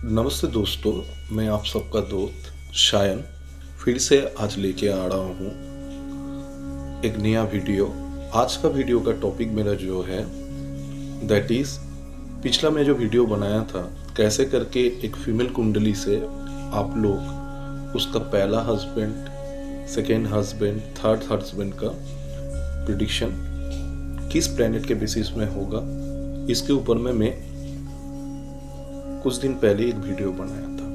नमस्ते दोस्तों, मैं आप सबका दोस्त शायन फिर से आज लेके आ रहा हूँ एक नया वीडियो। आज का वीडियो का टॉपिक मेरा जो है दैट इज़, पिछला मैं जो वीडियो बनाया था कैसे करके एक फीमेल कुंडली से आप लोग उसका पहला husband, second husband, third husband का प्रिडिक्शन किस प्लेनेट के बेसिस में होगा, इसके ऊपर में मैं कुछ दिन पहले एक वीडियो बनाया था।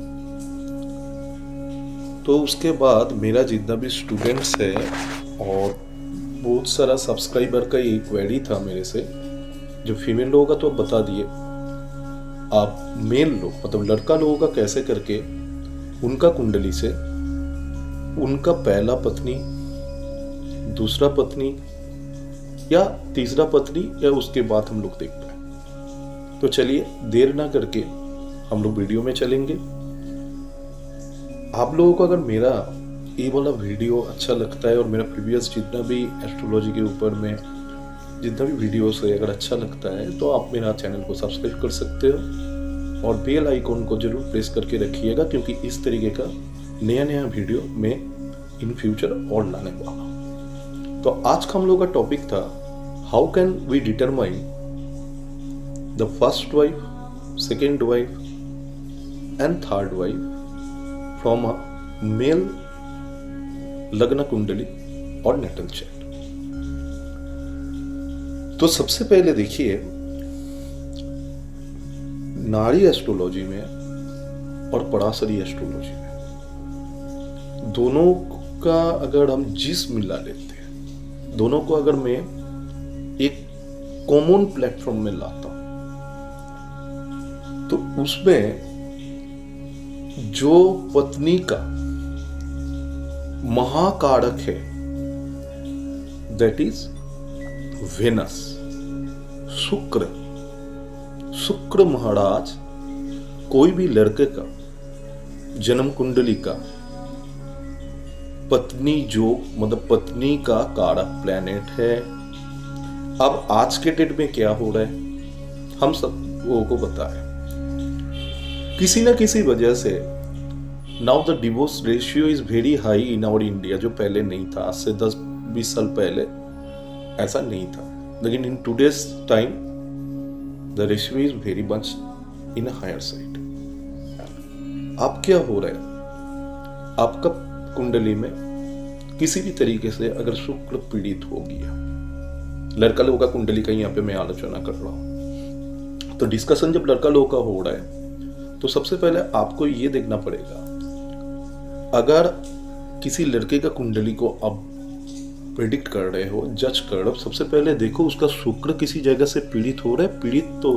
तो उसके बाद मेरा जितना भी स्टूडेंट्स है और बहुत सारा सब्सक्राइबर का ये क्वेरी था मेरे से, जो फीमेल लोगों का तो अब बता दिए, आप मेल लोग मतलब लड़का लोगों का कैसे करके उनका कुंडली से उनका पहला पत्नी, दूसरा पत्नी या तीसरा पत्नी या उसके बाद हम लोग देख पाए। तो चलिए देर ना करके हम लोग वीडियो में चलेंगे। आप लोगों को अगर मेरा ये वाला वीडियो अच्छा लगता है और मेरा प्रीवियस जितना भी एस्ट्रोलॉजी के ऊपर में जितना भी वीडियोस है अगर अच्छा लगता है तो आप मेरा चैनल को सब्सक्राइब कर सकते हो और बेल आइकॉन को जरूर प्रेस करके रखिएगा, क्योंकि इस तरीके का नया नया वीडियो मैं इन फ्यूचर और लाने वाला हूँ। तो आज का हम लोग का टॉपिक था how can we determine the first wife, second wife and third wife from a male लग्न कुंडली और नेटल चार्ट। तो सबसे पहले देखिए, नाड़ी एस्ट्रोलॉजी में और पराशरी एस्ट्रोलॉजी में दोनों का अगर हम जिस मिला लेते हैं, दोनों को अगर मैं एक कॉमन प्लेटफॉर्म में लाता हूं तो उसमें जो पत्नी का महाकारक है दैट इज वेनस, शुक्र। शुक्र महाराज कोई भी लड़के का जन्म कुंडली का पत्नी जो मतलब पत्नी का कारक प्लैनेट है। अब आज के डेट में क्या हो रहा है हम सब लोगों को पता है, किसी ना किसी वजह से now the divorce ratio is very high in our India, जो पहले नहीं था। आज से 10-20 साल पहले ऐसा नहीं था, लेकिन in today's time the ratio is very much in higher side. अब क्या हो रहा है, आपका कुंडली में किसी भी तरीके से अगर शुक्र पीड़ित हो गया, लड़का लोगों का कुंडली का यहाँ पे मैं आलोचना कर रहा हूं, तो डिस्कशन जब लड़का लोगों का हो रहा है तो सबसे पहले आपको ये देखना पड़ेगा, अगर किसी लड़के का कुंडली को आप प्रेडिक्ट कर रहे हो, जज कर रहे हो, सबसे पहले देखो उसका शुक्र किसी जगह से पीड़ित हो रहा है। पीड़ित तो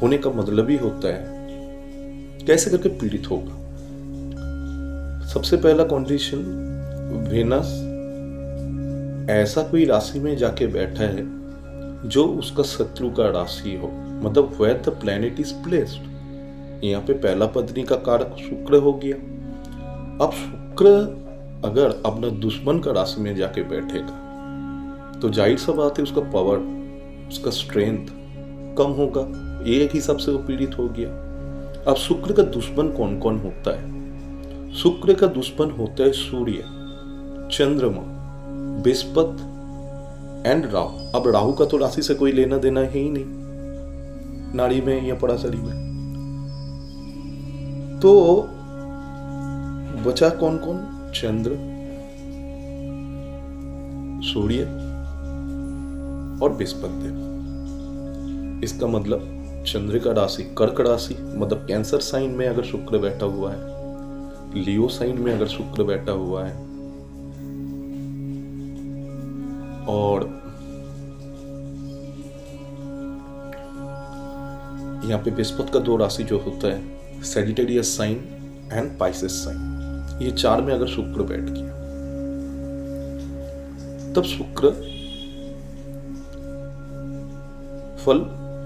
होने का मतलब ही होता है कैसे करके पीड़ित होगा। सबसे पहला कंडीशन, वेनस ऐसा कोई राशि में जाके बैठा है जो उसका शत्रु का राशि हो, मतलब where the planet is placed. यहाँ पे पहला पत्नी का कारक शुक्र हो गया। अब शुक्र अगर अपना दुश्मन का राशि में जाके बैठेगा तो जाहिर सा बात है उसका पावर, उसका स्ट्रेंथ कम होगा, ये एक हिसाब से वो पीड़ित हो गया। अब शुक्र का दुश्मन कौन कौन होता है? शुक्र का दुश्मन होता है सूर्य, चंद्रमा, बृहस्पति एंड राहु। अब राहु का तो राशि से कोई लेना देना है ही नहीं नाड़ी में या पराशरी में। तो बचा कौन कौन? चंद्र, सूर्य और बृहस्पति। इसका मतलब चंद्र का राशि कर्क राशि, मतलब कैंसर साइन में अगर शुक्र बैठा हुआ है, लियो साइन में अगर शुक्र बैठा हुआ है, और यहाँ पे बृहस्पति का 2 राशि जो होता है, Sagittarius sign and Pisces sign, ये 4 में अगर शुक्र बैठ गया तब शुक्र फल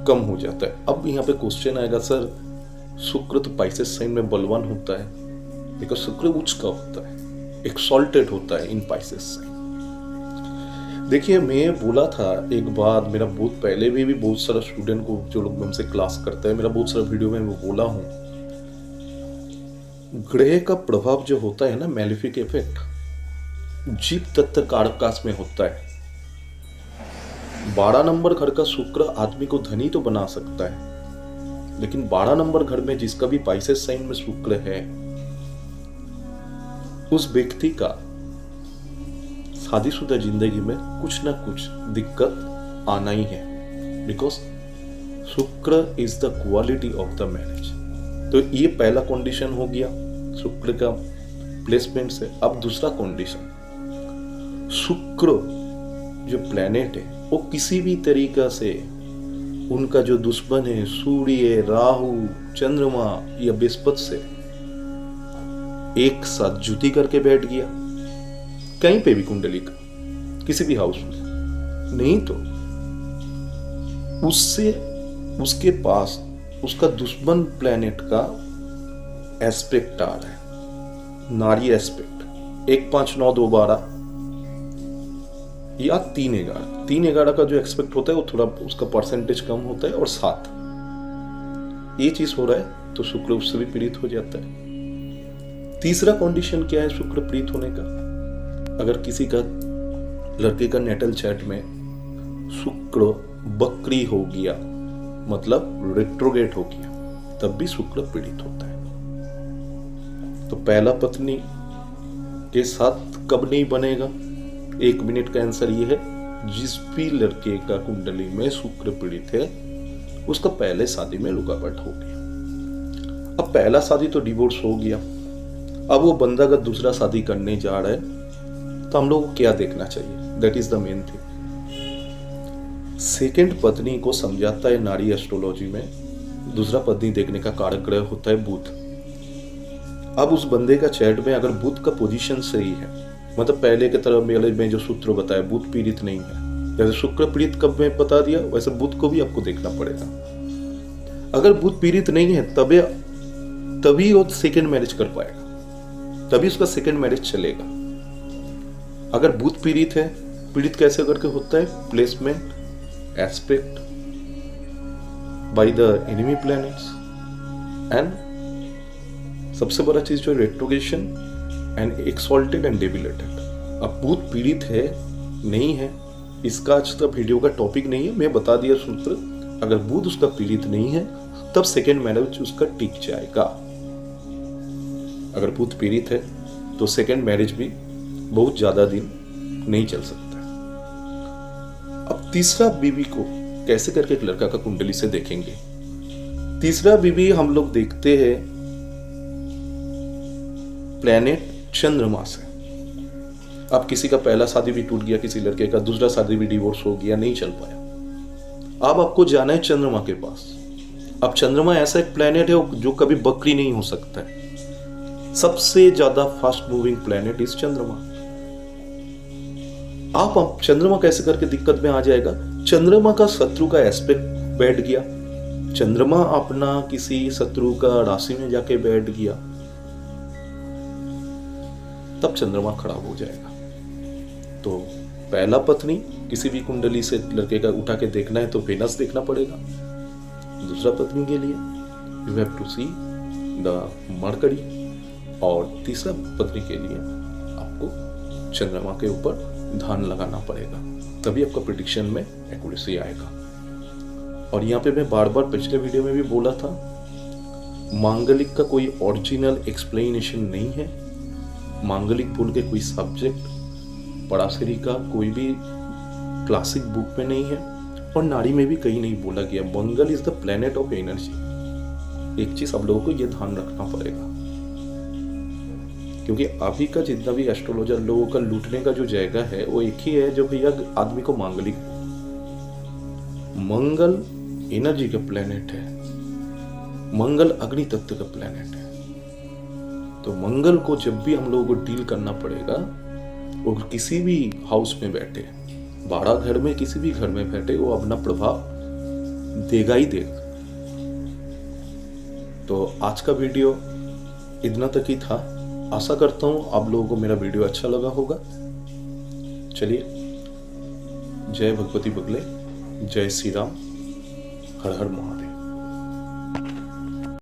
कम हो जाता है। अब यहाँ पे क्वेश्चन आएगा, सर शुक्र तो पाइसेस साइन में बलवान होता है, बिकॉज शुक्र उच्च का होता है, एक्सॉल्टेड होता है इन पाइसेस साइन। देखिए, मैं बोला था एक बार, मेरा बहुत पहले भी बहुत सारा स्टूडेंट को, जो लोग हमसे क्लास करते हैं, मेरा बहुत सारा वीडियो में वो बोला हूँ, ग्रह का प्रभाव जो होता है ना, मैलेफिक इफेक्ट, जीव तत्व कारकास में होता है। 12 नंबर घर का शुक्र आदमी को धनी तो बना सकता है, लेकिन 12 नंबर घर में जिसका भी पाइसेस साइन में शुक्र है, उस व्यक्ति का शादीशुदा जिंदगी में कुछ ना कुछ दिक्कत आना ही है, बिकॉज शुक्र is the quality of the marriage. तो ये पहला कंडीशन हो गया शुक्र का प्लेसमेंट से। अब दूसरा कंडीशन, शुक्र जो प्लैनेट है वो किसी भी तरीका से उनका जो दुश्मन है सूर्य, राहु, चंद्रमा या बृहस्पति से एक साथ जुति करके बैठ गया कहीं पे भी कुंडली का, किसी भी हाउस में, नहीं तो उससे उसके पास उसका दुश्मन प्लैनेट का एस्पेक्ट आ रहा है, नारी एस्पेक्ट 1, 5, 9, 2, 12 या 3, 11। 3, 11 का जो एक्सपेक्ट होता है वो थोड़ा उसका परसेंटेज कम होता है, और 7 ये चीज हो रहा है तो शुक्र उससे भी पीड़ित हो जाता है। तीसरा कंडीशन क्या है शुक्र पीड़ित होने का? अगर किसी का लड़के का नेटल चार्ट में शुक्र बकरी हो गया, मतलब रेट्रोगेट हो गया, तब भी शुक्र पीड़ित होता है। तो पहला पत्नी के साथ कब नहीं बनेगा? 1 मिनट का आंसर ये है, जिस भी लड़के का कुंडली में शुक्र पीड़ित है उसका पहले शादी में रुकावट हो गया। अब पहला शादी तो डिवोर्स हो गया, अब वो बंदा अगर दूसरा शादी करने जा रहा है तो हम लोग को क्या देखना चाहिए? That is the main thing. Second पत्नी को समझाता है नारी एस्ट्रोलॉजी में, दूसरा पत्नी देखने का कारक ग्रह होता है बुध। अब उस बंदे का चैट में अगर बुध का पोजीशन सही है, मतलब पहले की तरह मेले में जो सूत्र बताया बुध पीड़ित नहीं है, जैसे शुक्र पीड़ित कब में बता दिया, वैसे बुध को भी आपको देखना पड़ेगा। अगर बुध पीड़ित नहीं है तभी वो सेकेंड मैरिज कर पाएगा, तभी उसका सेकेंड मैरिज चलेगा। अगर बुध पीड़ित है, पीड़ित कैसे करके होता है? Placement, aspect by the enemy planets, and सबसे बड़ा चीज जो रेट्रोगेशन एंड एक्सॉल्टेड एंड डेबिलेटेड। अब बुध पीड़ित है नहीं है, इसका आज तक वीडियो का टॉपिक नहीं है, मैं बता दिया सूत्र। अगर बुध उसका पीड़ित नहीं है तब सेकेंड मैरिज उसका टिक जाएगा। अगर बुध पीड़ित है तो सेकेंड मैरिज भी बहुत ज्यादा दिन नहीं चल सकता। अब तीसरा बीवी को कैसे करके एक लड़का का कुंडली से देखेंगे? तीसरा बीवी हम लोग देखते हैं प्लैनेट चंद्रमा से। अब किसी का पहला शादी भी टूट गया, किसी लड़के का दूसरा शादी भी डिवोर्स हो गया, नहीं चल पाया। अब आपको जाना है चंद्रमा के पास। अब चंद्रमा ऐसा एक प्लैनेट है जो कभी बकरी नहीं हो सकता है, सबसे ज्यादा फास्ट मूविंग प्लैनेट इज चंद्रमा। आप चंद्रमा कैसे करके दिक्कत में आ जाएगा? चंद्रमा का शत्रु का एस्पेक्ट बैठ गया, चंद्रमा अपना किसी शत्रु का राशि में जाके बैठ गया, तब चंद्रमा खराब हो जाएगा। तो पहला पत्नी किसी भी कुंडली से लड़के का उठा के देखना है तो वेनस देखना पड़ेगा। दूसरा पत्नी के लिए you have to see the Mercury, और तीसरा पत्नी के लिए आपको चंद्रमा के ऊपर ध्यान लगाना पड़ेगा, तभी आपका प्रेडिक्शन में एक्यूरेसी आएगा। और यहाँ पे मैं बार बार पिछले वीडियो में भी बोला था, मांगलिक का कोई ओरिजिनल एक्सप्लेनेशन नहीं है। मांगलिक बोल के कोई सब्जेक्ट पराशरी का कोई भी क्लासिक बुक में नहीं है, और नारी में भी कहीं नहीं बोला गया। Mangal is the planet of energy. एक चीज आप लोगों को ये ध्यान रखना पड़ेगा, क्योंकि अभी का जितना भी एस्ट्रोलॉजर लोगों का लूटने का जो जगह है वो एक ही है, जो भैया आदमी को मांगलिक। मंगल एनर्जी का प्लैनेट है, मंगल अग्नि तत्व का प्लैनेट है। तो मंगल को जब भी हम लोगों को डील करना पड़ेगा, वो किसी भी हाउस में बैठे, 12 घर में किसी भी घर में बैठे, वो अपना प्रभाव देगा ही देगा। तो आज का वीडियो इतना तक ही था। आशा करता हूं आप लोगों को मेरा वीडियो अच्छा लगा होगा। चलिए जय भगवती बगले, जय श्री राम, हर हर महादेव।